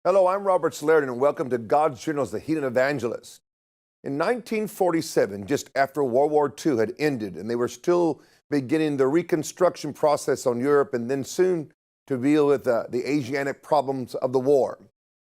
Hello, I'm Robert Slared, and welcome to God's Journals, the Heathen Evangelists. In 1947, just after World War II had ended, and they were still beginning the reconstruction process on Europe, and then soon to deal with the Asiatic problems of the war.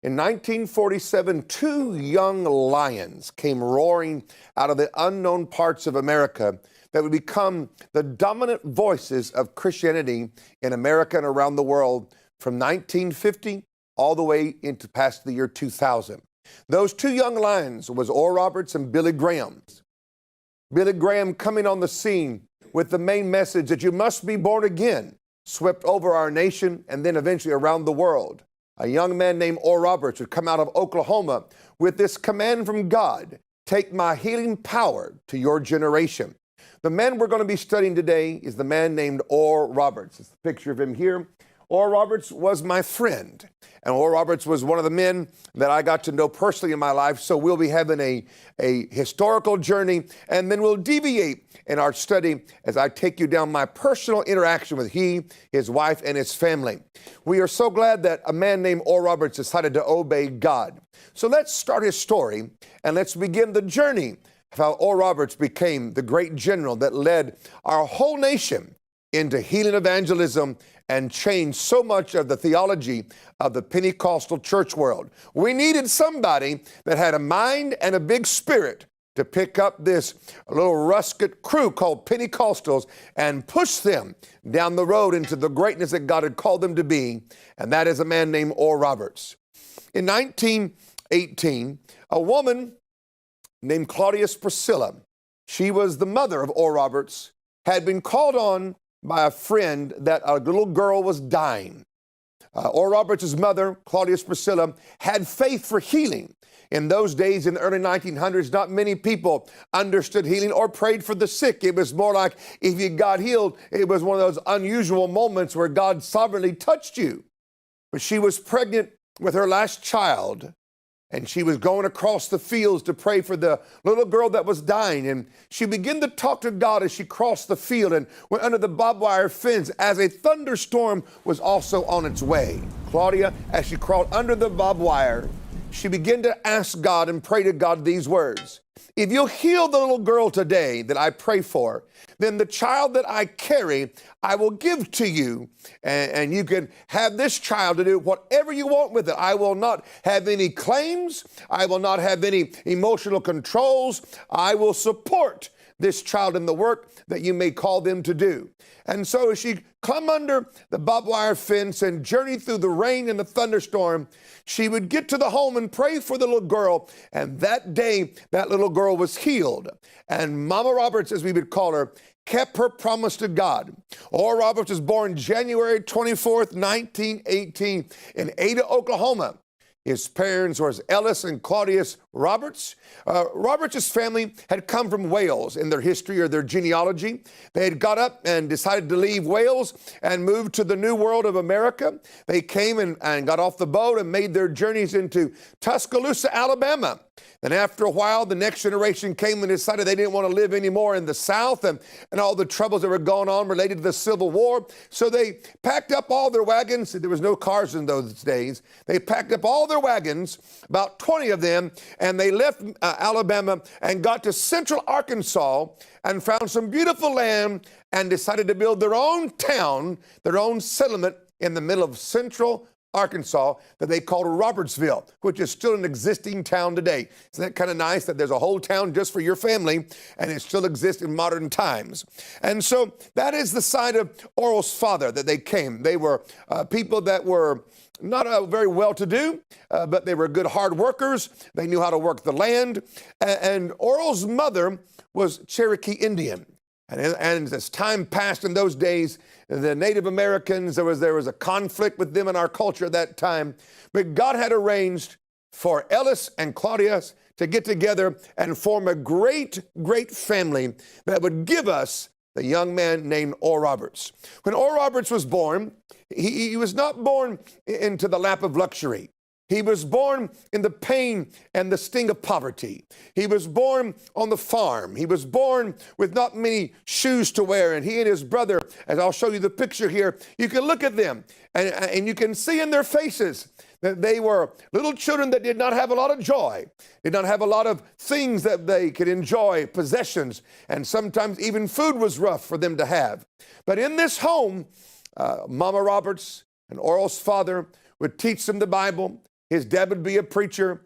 In 1947, two young lions came roaring out of the unknown parts of America that would become the dominant voices of Christianity in America and around the world from 1950 all the way into past the year 2000. Those two young lions was Oral Roberts and Billy Graham. Billy Graham coming on the scene with the main message that you must be born again, swept over our nation and then eventually around the world. A young man named Oral Roberts would come out of Oklahoma with this command from God: take my healing power to your generation. The man we're going to be studying today is the man named Oral Roberts. It's a picture of him here. Oral Roberts was my friend, and Oral Roberts was one of the men that I got to know personally in my life, so we'll be having a historical journey, and then we'll deviate in our study as I take you down my personal interaction with he, his wife, and his family. We are so glad that a man named Oral Roberts decided to obey God. So let's start his story, and let's begin the journey of how Oral Roberts became the great general that led our whole nation into healing evangelism and changed so much of the theology of the Pentecostal church world. We needed somebody that had a mind and a big spirit to pick up this little rustic crew called Pentecostals and push them down the road into the greatness that God had called them to be, and that is a man named Oral Roberts. In 1918, a woman named Claudius Priscilla, she was the mother of Oral Roberts, had been called on by a friend that a little girl was dying. Oral Roberts' mother, Claudius Priscilla, had faith for healing. In those days, in the early 1900s, not many people understood healing or prayed for the sick. It was more like if you got healed, it was one of those unusual moments where God sovereignly touched you. But she was pregnant with her last child, and she was going across the fields to pray for the little girl that was dying. And she began to talk to God as she crossed the field and went under the barbed wire fence as a thunderstorm was also on its way. Claudia, as she crawled under the barbed wire, she began to ask God and pray to God these words: if you'll heal the little girl today that I pray for, then the child that I carry, I will give to you, and you can have this child to do whatever you want with it. I will not have any claims. I will not have any emotional controls. I will support this child in the work that you may call them to do. And so as she come under the barbed wire fence and journey through the rain and the thunderstorm, she would get to the home and pray for the little girl. And that day, that little girl was healed. And Mama Roberts, as we would call her, kept her promise to God. Oral Roberts was born January 24th, 1918 in Ada, Oklahoma. His parents were Ellis and Claudius Roberts. Roberts' family had come from Wales in their history or their genealogy. They had got up and decided to leave Wales and move to the New World of America. They came and got off the boat and made their journeys into Tuscaloosa, Alabama. And after a while, the next generation came and decided they didn't want to live anymore in the South and all the troubles that were going on related to the Civil War. So they packed up all their wagons. There was no cars in those days. They packed up all their wagons, about 20 of them, and they left Alabama and got to central Arkansas and found some beautiful land and decided to build their own town, their own settlement in the middle of central Arkansas that they called Robertsville, which is still an existing town today. Isn't that kind of nice that there's a whole town just for your family and it still exists in modern times? And so that is the side of Oral's father that they came. They were people that were not very well-to-do, but they were good hard workers. They knew how to work the land. And Oral's mother was Cherokee Indian. And as time passed in those days, the Native Americans, there was a conflict with them in our culture at that time. But God had arranged for Ellis and Claudius to get together and form a great, great family that would give us the young man named Oral Roberts. When Oral Roberts was born, he was not born into the lap of luxury. He was born in the pain and the sting of poverty. He was born on the farm. He was born with not many shoes to wear. And he and his brother, as I'll show you the picture here, you can look at them and you can see in their faces that they were little children that did not have a lot of joy, did not have a lot of things that they could enjoy, possessions, and sometimes even food was rough for them to have. But in this home, Mama Roberts and Oral's father would teach them the Bible. His dad would be a preacher.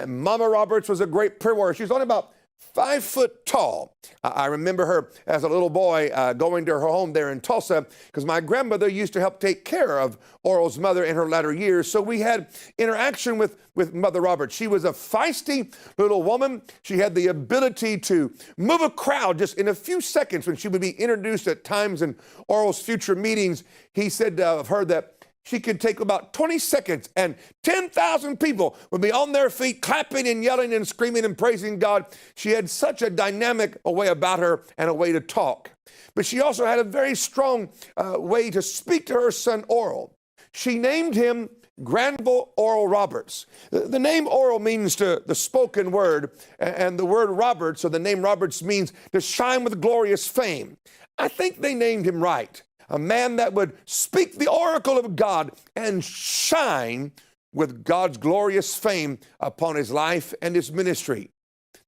Mama Roberts was a great prayer warrior. She was only about 5 foot tall. I remember her as a little boy going to her home there in Tulsa because my grandmother used to help take care of Oral's mother in her latter years. So we had interaction with Mother Roberts. She was a feisty little woman. She had the ability to move a crowd just in a few seconds when she would be introduced at times in Oral's future meetings. He said of her that she could take about 20 seconds and 10,000 people would be on their feet clapping and yelling and screaming and praising God. She had such a dynamic way about her and a way to talk. But she also had a very strong way to speak to her son Oral. She named him Granville Oral Roberts. The name Oral means the spoken word, and the word Roberts, or the name Roberts, means to shine with glorious fame. I think they named him right. A man that would speak the oracle of God and shine with God's glorious fame upon his life and his ministry.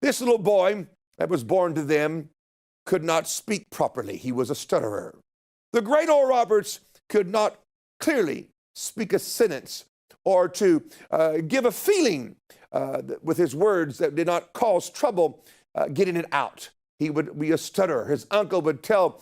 This little boy that was born to them could not speak properly. He was a stutterer. The great Oral Roberts could not clearly speak a sentence or to give a feeling with his words that did not cause trouble getting it out. He would be a stutterer. His uncle would tell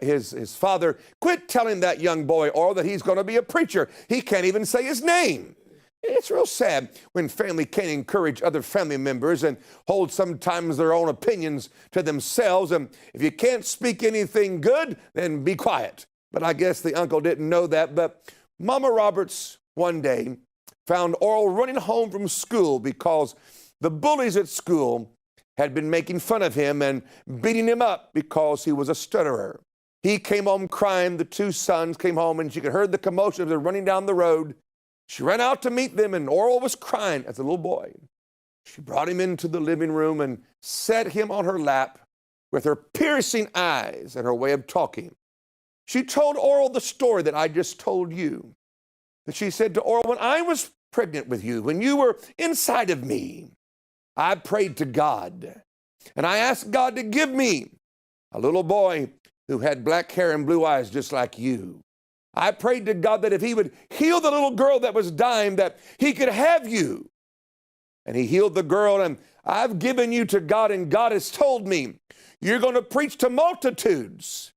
his father, quit telling that young boy Oral that he's going to be a preacher. He can't even say his name. It's real sad when family can't encourage other family members and hold sometimes their own opinions to themselves. And if you can't speak anything good, then be quiet. But I guess the uncle didn't know that. But Mama Roberts one day found Oral running home from school because the bullies at school had been making fun of him and beating him up because he was a stutterer. He came home crying. The two sons came home, and she could hear the commotion of them running down the road. She ran out to meet them, and Oral was crying as a little boy. She brought him into the living room and set him on her lap with her piercing eyes and her way of talking. She told Oral the story that I just told you. That she said to Oral, when I was pregnant with you, when you were inside of me, I prayed to God, and I asked God to give me a little boy who had black hair and blue eyes just like you. I prayed to God that if he would heal the little girl that was dying, that he could have you. And he healed the girl, and I've given you to God, and God has told me, you're going to preach to multitudes.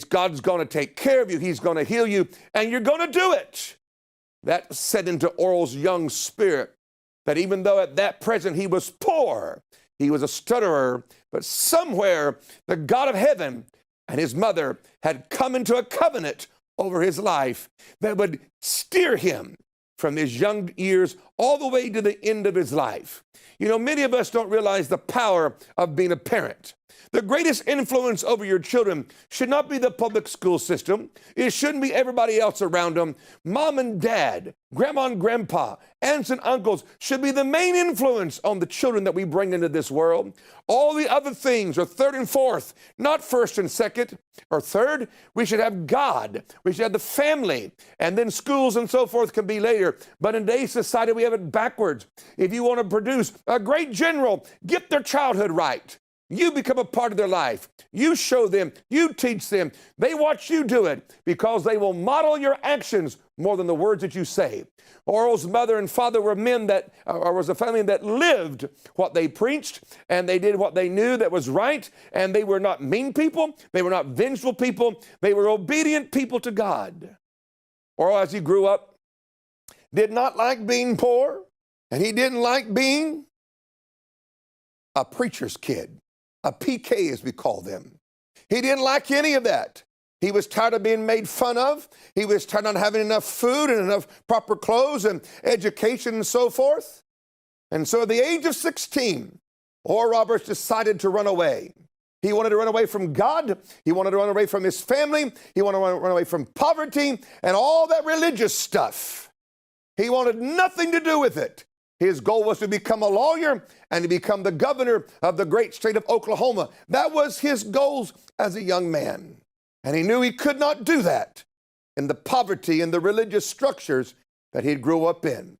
God's going to take care of you. He's going to heal you, and you're going to do it. That set into Oral's young spirit that even though at that present he was poor, he was a stutterer, but somewhere the God of heaven and his mother had come into a covenant over his life that would steer him from his young years all the way to the end of his life. You know, many of us don't realize the power of being a parent. The greatest influence over your children should not be the public school system. It shouldn't be everybody else around them. Mom and dad, grandma and grandpa, aunts and uncles should be the main influence on the children that we bring into this world. All the other things are third and fourth, not first and second or third. We should have God. We should have the family. And then schools and so forth can be later. But in today's society, we have it backwards. If you want to produce a great general, get their childhood right. You become a part of their life. You show them, you teach them. They watch you do it because they will model your actions more than the words that you say. Oral's mother and father were men that, or was a family that lived what they preached, and they did what they knew that was right, and they were not mean people. They were not vengeful people. They were obedient people to God. Oral, as he grew up, did not like being poor, and he didn't like being a preacher's kid. A PK, as we call them. He didn't like any of that. He was tired of being made fun of. He was tired of not having enough food and enough proper clothes and education and so forth. And so at the age of 16, Oral Roberts decided to run away. He wanted to run away from God. He wanted to run away from his family. He wanted to run away from poverty and all that religious stuff. He wanted nothing to do with it. His goal was to become a lawyer and to become the governor of the great state of Oklahoma. That was his goals as a young man. And he knew he could not do that in the poverty and the religious structures that he grew up in.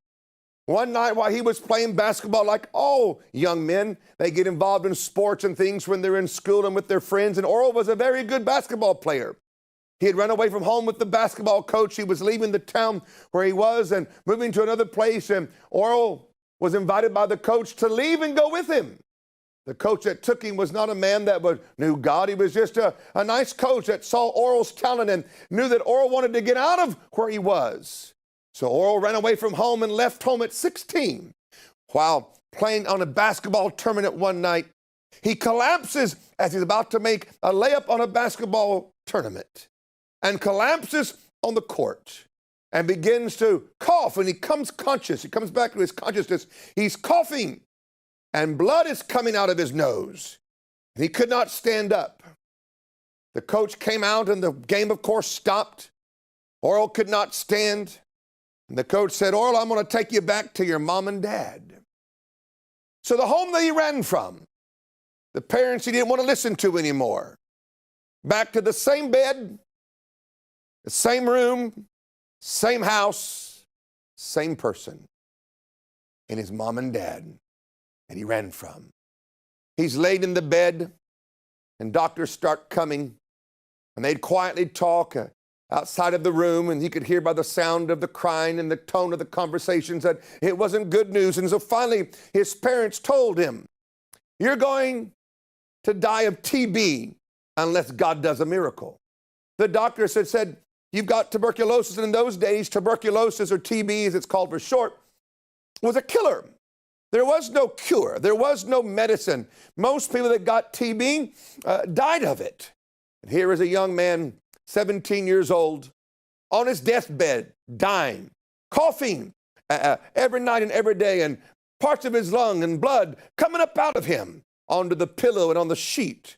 One night while he was playing basketball, like all young men, they get involved in sports and things when they're in school and with their friends. And Oral was a very good basketball player. He had run away from home with the basketball coach. He was leaving the town where he was and moving to another place. And Oral was invited by the coach to leave and go with him. The coach that took him was not a man that knew God. He was just a nice coach that saw Oral's talent and knew that Oral wanted to get out of where he was. So Oral ran away from home and left home at 16. While playing on a basketball tournament one night, he collapses as he's about to make a layup on a basketball tournament and collapses on the court and begins to cough. And he comes conscious. He comes back to his consciousness. He's coughing and blood is coming out of his nose. And he could not stand up. The coach came out and the game, of course, stopped. Oral could not stand. And the coach said, Oral, I'm going to take you back to your mom and dad. So the home that he ran from, the parents he didn't want to listen to anymore, back to the same bed, the same room, same house, same person, and his mom and dad that he ran from. He's laid in the bed, and doctors start coming, and they'd quietly talk outside of the room, and he could hear by the sound of the crying and the tone of the conversations that it wasn't good news. And so finally, his parents told him, you're going to die of TB unless God does a miracle. The doctors had said, you've got tuberculosis. And in those days, tuberculosis, or TB as it's called for short, was a killer. There was no cure. There was no medicine. Most people that got TB died of it. And here is a young man, 17 years old, on his deathbed, dying, coughing every night and every day, and parts of his lung and blood coming up out of him onto the pillow and on the sheet.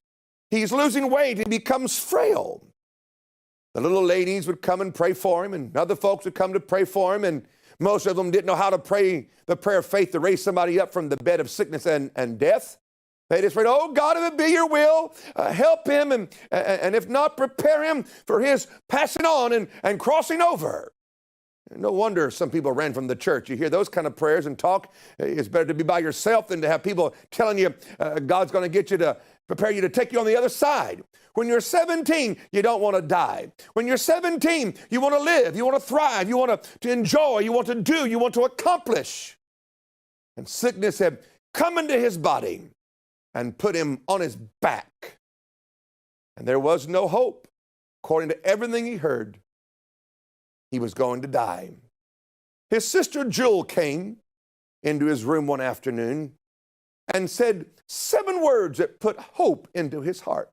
He's losing weight. He becomes frail. The little ladies would come and pray for him, and other folks would come to pray for him, and most of them didn't know how to pray the prayer of faith to raise somebody up from the bed of sickness and death. They just prayed, oh, God, if it be your will, help him, and if not, prepare him for his passing on and crossing over. No wonder some people ran from the church. You hear those kind of prayers and talk. It's better to be by yourself than to have people telling you God's going to get you to prepare you to take you on the other side. When you're 17, you don't want to die. When you're 17, you want to live, you want to thrive, you want to enjoy, you want to do, you want to accomplish. And sickness had come into his body and put him on his back. And there was no hope. According to everything he heard, he was going to die. His sister Jewel came into his room one afternoon and said 7 words that put hope into his heart.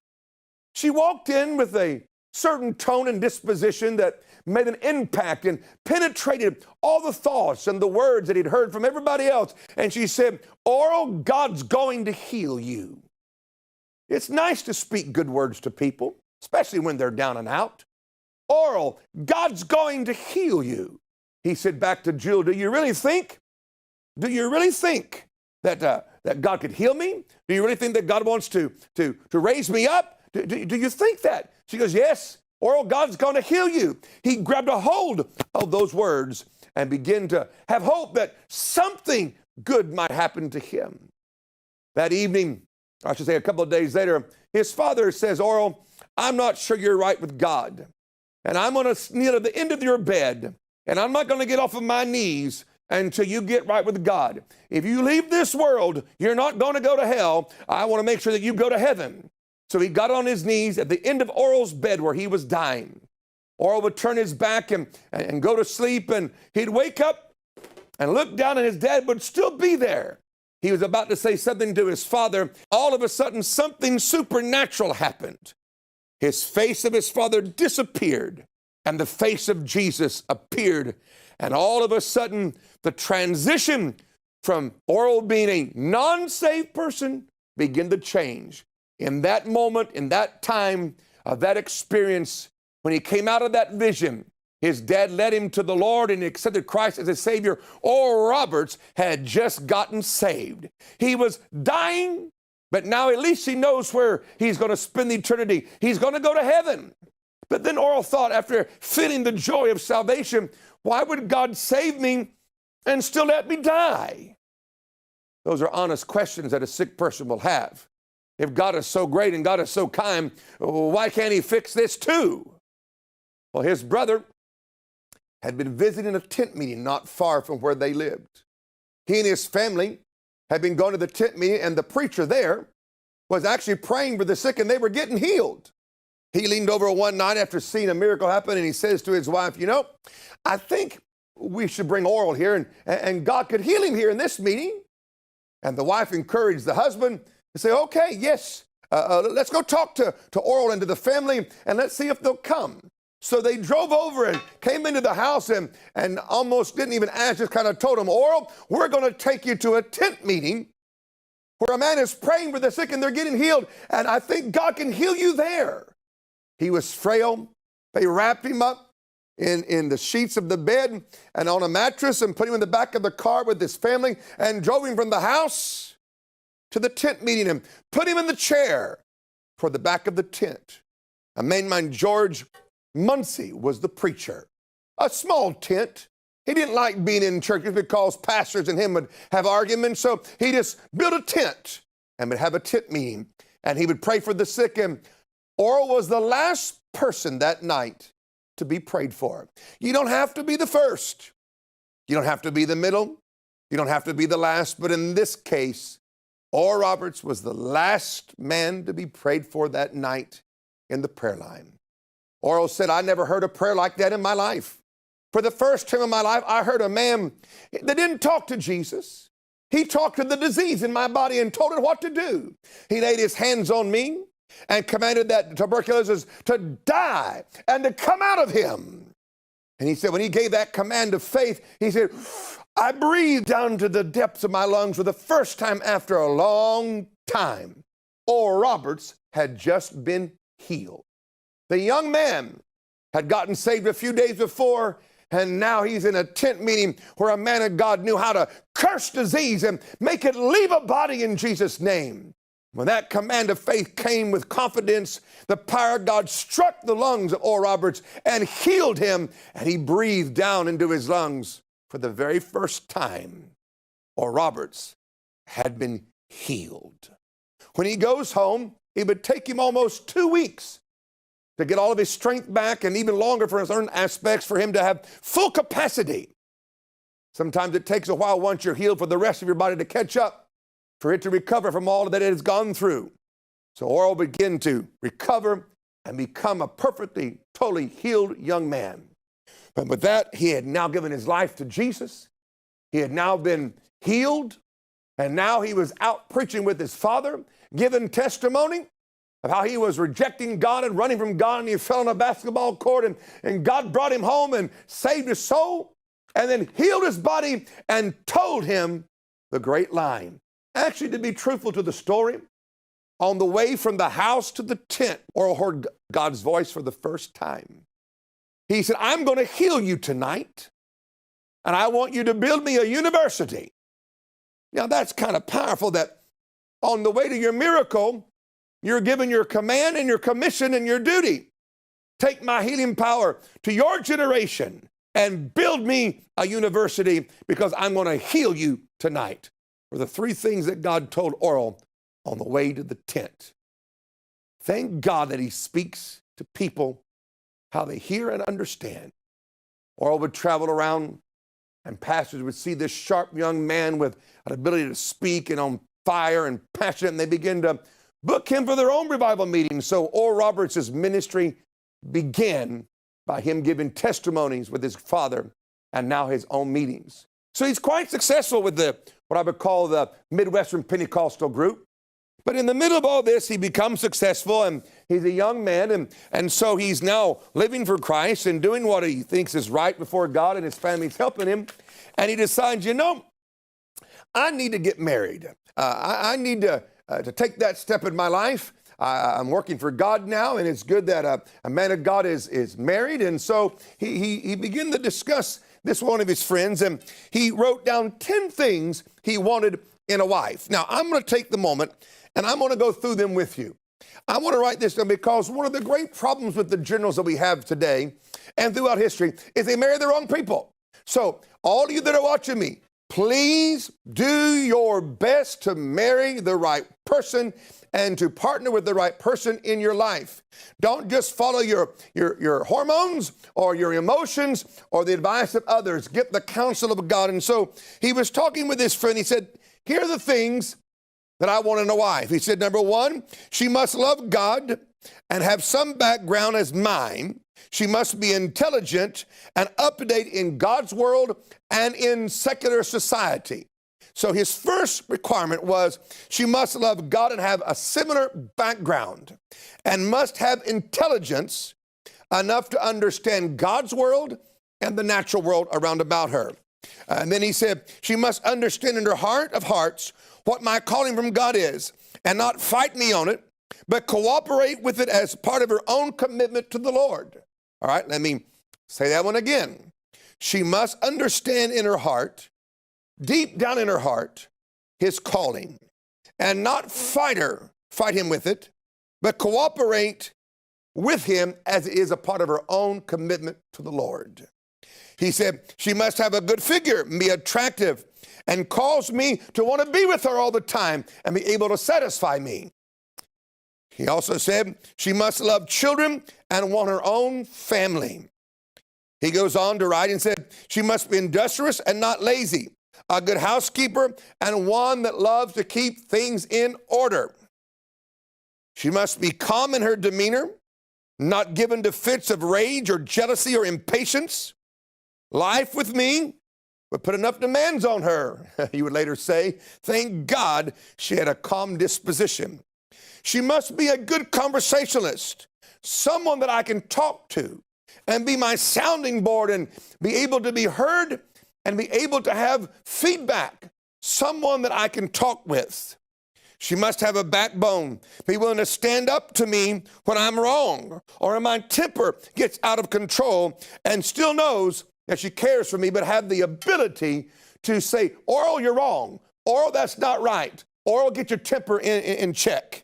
She walked in with a certain tone and disposition that made an impact and penetrated all the thoughts and the words that he'd heard from everybody else. And she said, Oral, God's going to heal you. It's nice to speak good words to people, especially when they're down and out. Oral, God's going to heal you. He said back to Jill, do you really think that God could heal me? Do you really think that God wants to raise me up? Do you think that? She goes, yes, Oral, God's going to heal you. He grabbed a hold of those words and began to have hope that something good might happen to him. That evening, I should say a couple of days later, his father says, Oral, I'm not sure you're right with God. And I'm going to kneel at the end of your bed, and I'm not going to get off of my knees until you get right with God. If you leave this world, you're not going to go to hell. I want to make sure that you go to heaven. So he got on his knees at the end of Oral's bed where he was dying. Oral would turn his back and go to sleep, and he'd wake up and look down, and his dad would still be there. He was about to say something to his father. All of a sudden, something supernatural happened. His face of his father disappeared, and the face of Jesus appeared. And all of a sudden, the transition from Oral being a non-saved person began to change. In that moment, in that time of that experience, when he came out of that vision, His dad led him to the Lord and accepted Christ as his Savior. Oral Roberts had just gotten saved. He was dying, but now at least he knows where he's going to spend the eternity. He's going to go to heaven. But then Oral thought, after feeling the joy of salvation, why would God save me and still let me die? Those are honest questions that a sick person will have. If God is so great and God is so kind, why can't he fix this too? Well, his brother had been visiting a tent meeting not far from where they lived. He and his family had been going to the tent meeting, and the preacher there was actually praying for the sick, and they were getting healed. He leaned over one night after seeing a miracle happen, and he says to his wife, I think we should bring Oral here, and God could heal him here in this meeting. And the wife encouraged the husband to say, okay, yes, let's go talk to Oral and to the family, and let's see if they'll come. So they drove over and came into the house and almost didn't even ask, just kind of told him, Oral, we're going to take you to a tent meeting where a man is praying for the sick and they're getting healed, and I think God can heal you there. He was frail. They wrapped him up in the sheets of the bed and on a mattress and put him in the back of the car with his family and drove him from the house to the tent meeting and put him in the chair for the back of the tent. A man named George Muncie was the preacher. A small tent. He didn't like being in churches because pastors and him would have arguments, so he just built a tent and would have a tent meeting, and he would pray for the sick. And Oral was the last person that night to be prayed for. You don't have to be the first. You don't have to be the middle. You don't have to be the last. But in this case, Oral Roberts was the last man to be prayed for that night in the prayer line. Oral said, I never heard a prayer like that in my life. For the first time in my life, I heard a man that didn't talk to Jesus. He talked to the disease in my body and told it what to do. He laid his hands on me and commanded that tuberculosis to die and to come out of him. And he said, when he gave that command of faith, he said, I breathed down to the depths of my lungs for the first time after a long time. Oral Roberts had just been healed. The young man had gotten saved a few days before, and now he's in a tent meeting where a man of God knew how to curse disease and make it leave a body in Jesus' name. When that command of faith came with confidence, the power of God struck the lungs of Oral Roberts and healed him, and he breathed down into his lungs for the very first time. Oral Roberts had been healed. When he goes home, it would take him almost 2 weeks to get all of his strength back, and even longer for certain aspects for him to have full capacity. Sometimes it takes a while once you're healed for the rest of your body to catch up, for it to recover from all that it has gone through. So Oral began to recover and become a perfectly, totally healed young man. But with that, he had now given his life to Jesus. He had now been healed, and now he was out preaching with his father, giving testimony of how he was rejecting God and running from God, and he fell on a basketball court, and God brought him home and saved his soul, and then healed his body and told him the great line. Actually, to be truthful to the story, on the way from the house to the tent, Oral heard God's voice for the first time. He said, I'm going to heal you tonight, and I want you to build me a university. Now, that's kind of powerful that on the way to your miracle, you're given your command and your commission and your duty. Take my healing power to your generation and build me a university, because I'm going to heal you tonight. Were the three things that God told Oral on the way to the tent. Thank God that he speaks to people how they hear and understand. Oral would travel around, and pastors would see this sharp young man with an ability to speak and on fire and passion, and they begin to book him for their own revival meetings. So Oral Roberts' ministry began by him giving testimonies with his father and now his own meetings. So he's quite successful with what I would call the Midwestern Pentecostal group. But in the middle of all this, he becomes successful, and he's a young man, and so he's now living for Christ and doing what he thinks is right before God, and his family's helping him. And he decides, I need to get married. I need to take that step in my life. I'm working for God now, and it's good that a man of God is married. And so he began to discuss this with one of his friends, and he wrote down 10 things he wanted in a wife. Now, I'm going to take the moment, and I'm going to go through them with you. I want to write this down because one of the great problems with the generals that we have today and throughout history is they marry the wrong people. So all of you that are watching me, please do your best to marry the right person and to partner with the right person in your life. Don't just follow your hormones or your emotions or the advice of others. Get the counsel of God. And so he was talking with his friend. He said, here are the things that I want in a wife. He said, number one, she must love God and have some background as mine. She must be intelligent and up to date in God's world and in secular society. So his first requirement was she must love God and have a similar background and must have intelligence enough to understand God's world and the natural world around about her. And then he said, she must understand in her heart of hearts what my calling from God is and not fight me on it, but cooperate with it as part of her own commitment to the Lord. All right, let me say that one again. She must understand in her heart, deep down in her heart, his calling and not fight him with it, but cooperate with him as it is a part of her own commitment to the Lord. He said, she must have a good figure, be attractive, and cause me to want to be with her all the time and be able to satisfy me. He also said she must love children and want her own family. He goes on to write and said she must be industrious and not lazy, a good housekeeper and one that loves to keep things in order. She must be calm in her demeanor, not given to fits of rage or jealousy or impatience. Life with me would put enough demands on her. He would later say, thank God she had a calm disposition. She must be a good conversationalist, someone that I can talk to and be my sounding board and be able to be heard and be able to have feedback, someone that I can talk with. She must have a backbone, be willing to stand up to me when I'm wrong or when my temper gets out of control, and still knows that she cares for me, but have the ability to say, Oral, you're wrong. Oral, that's not right. Oral, get your temper in check.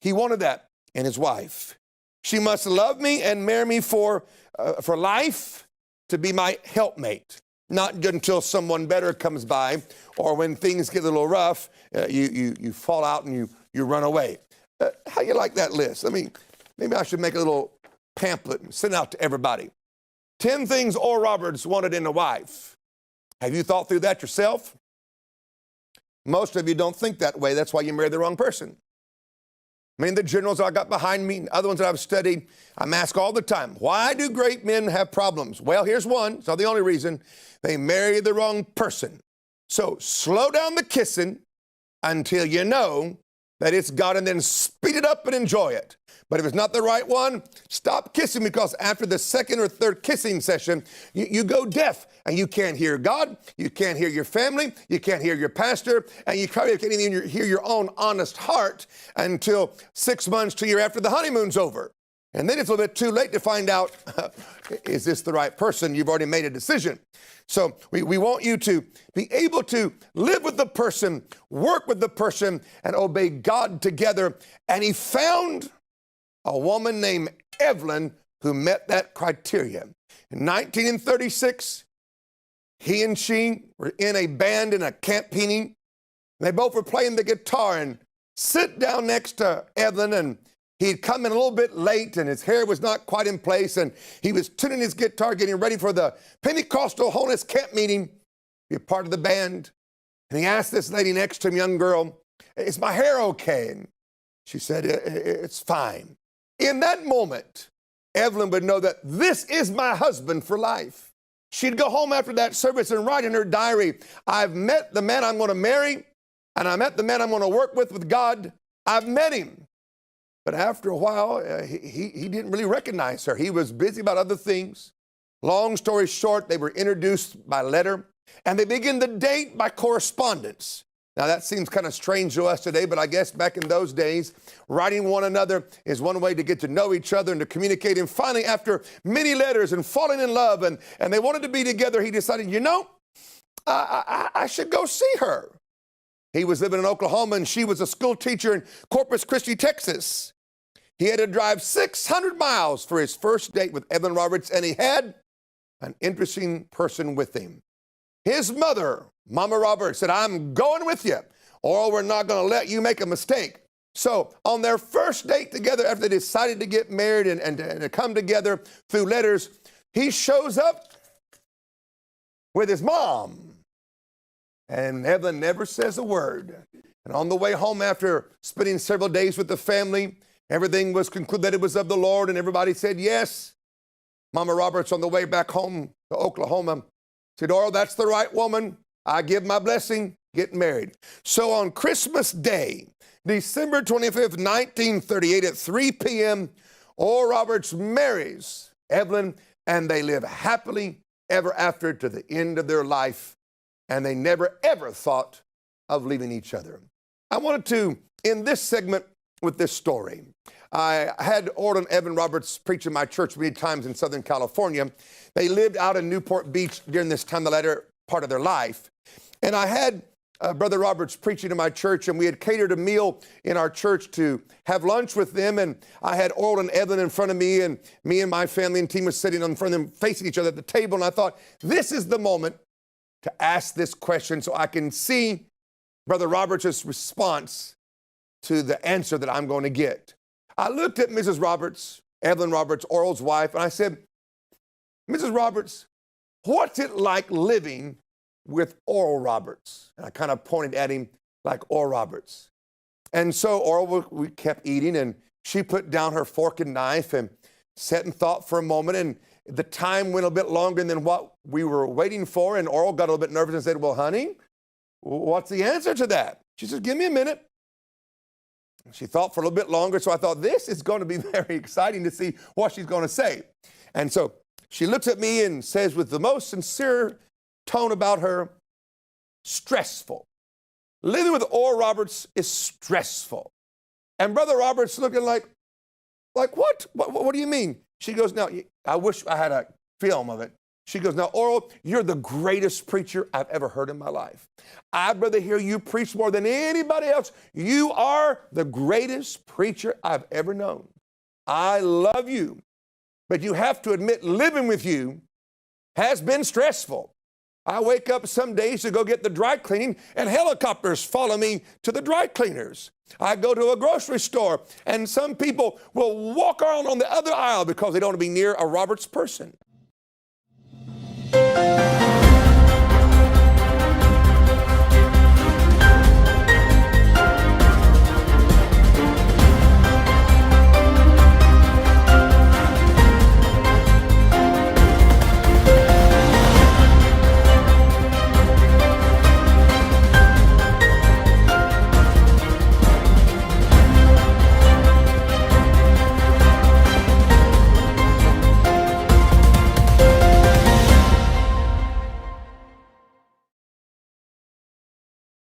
He wanted that in his wife. She must love me and marry me for life, to be my helpmate, not until someone better comes by or when things get a little rough, you fall out and you run away. How you like that list? Maybe I should make a little pamphlet and send it out to everybody. 10 things Oral Roberts wanted in a wife. Have you thought through that yourself? Most of you don't think that way. That's why you married the wrong person. The generals I got behind me, other ones that I've studied, I'm asked all the time, why do great men have problems? Well, here's one. It's not the only reason. They marry the wrong person. So slow down the kissing until you know that it's God, and then speed it up and enjoy it. But if it's not the right one, stop kissing, because after the second or third kissing session, you go deaf and you can't hear God, you can't hear your family, you can't hear your pastor, and you probably can't even hear your own honest heart until 6 months to a year after the honeymoon's over. And then it's a little bit too late to find out, is this the right person? You've already made a decision. So we want you to be able to live with the person, work with the person, and obey God together. And he found a woman named Evelyn who met that criteria. In 1936, he and she were in a band in a camp meeting. They both were playing the guitar, and sit down next to Evelyn, and he'd come in a little bit late, and his hair was not quite in place, and he was tuning his guitar, getting ready for the Pentecostal Holiness camp meeting, be a part of the band. And he asked this lady next to him, young girl, is my hair okay? And she said, it's fine. In that moment, Evelyn would know that this is my husband for life. She'd go home after that service and write in her diary, I've met the man I'm going to marry, and I met the man I'm going to work with God. I've met him. But after a while, he didn't really recognize her. He was busy about other things. Long story short, they were introduced by letter, and they began to date by correspondence. Now, that seems kind of strange to us today, but I guess back in those days, writing one another is one way to get to know each other and to communicate. And finally, after many letters and falling in love, and they wanted to be together, he decided, I should go see her. He was living in Oklahoma, and she was a school teacher in Corpus Christi, Texas. He had to drive 600 miles for his first date with Evelyn Roberts, and he had an interesting person with him. His mother, Mama Roberts, said, I'm going with you, or we're not going to let you make a mistake. So on their first date together, after they decided to get married and to come together through letters, he shows up with his mom. And Evelyn never says a word. And on the way home, after spending several days with the family, everything was concluded that it was of the Lord, and everybody said yes. Mama Roberts, on the way back home to Oklahoma, said, Oral, that's the right woman. I give my blessing, get married. So on Christmas Day, December 25th, 1938, at 3 p.m., Oral Roberts marries Evelyn, and they live happily ever after to the end of their life. And they never, ever thought of leaving each other. I wanted to end this segment with this story. I had Oral and Evan Roberts preach in my church many times in Southern California. They lived out in Newport Beach during this time, the latter part of their life. And I had Brother Roberts preaching in my church, and we had catered a meal in our church to have lunch with them. And I had Oral and Evan in front of me, and me and my family and team was sitting in front of them, facing each other at the table. And I thought, this is the moment to ask this question so I can see Brother Roberts' response to the answer that I'm going to get. I looked at Mrs. Roberts, Evelyn Roberts, Oral's wife, and I said, Mrs. Roberts, what's it like living with Oral Roberts? And I kind of pointed at him like Oral Roberts. And so Oral, we kept eating, and she put down her fork and knife and sat and thought for a moment, and the time went a bit longer than what we were waiting for, and Oral got a little bit nervous and said, well, honey, what's the answer to that? She said, give me a minute. She thought for a little bit longer, so I thought, this is going to be very exciting to see what she's going to say. And so she looks at me and says with the most sincere tone about her, stressful. Living with Oral Roberts is stressful. And Brother Roberts looking like what? What do you mean? She goes, now, I wish I had a film of it. She goes, now, Oral, you're the greatest preacher I've ever heard in my life. I'd rather hear you preach more than anybody else. You are the greatest preacher I've ever known. I love you. But you have to admit, living with you has been stressful. I wake up some days to go get the dry cleaning, and helicopters follow me to the dry cleaners. I go to a grocery store, and some people will walk around on the other aisle because they don't want to be near a Roberts person.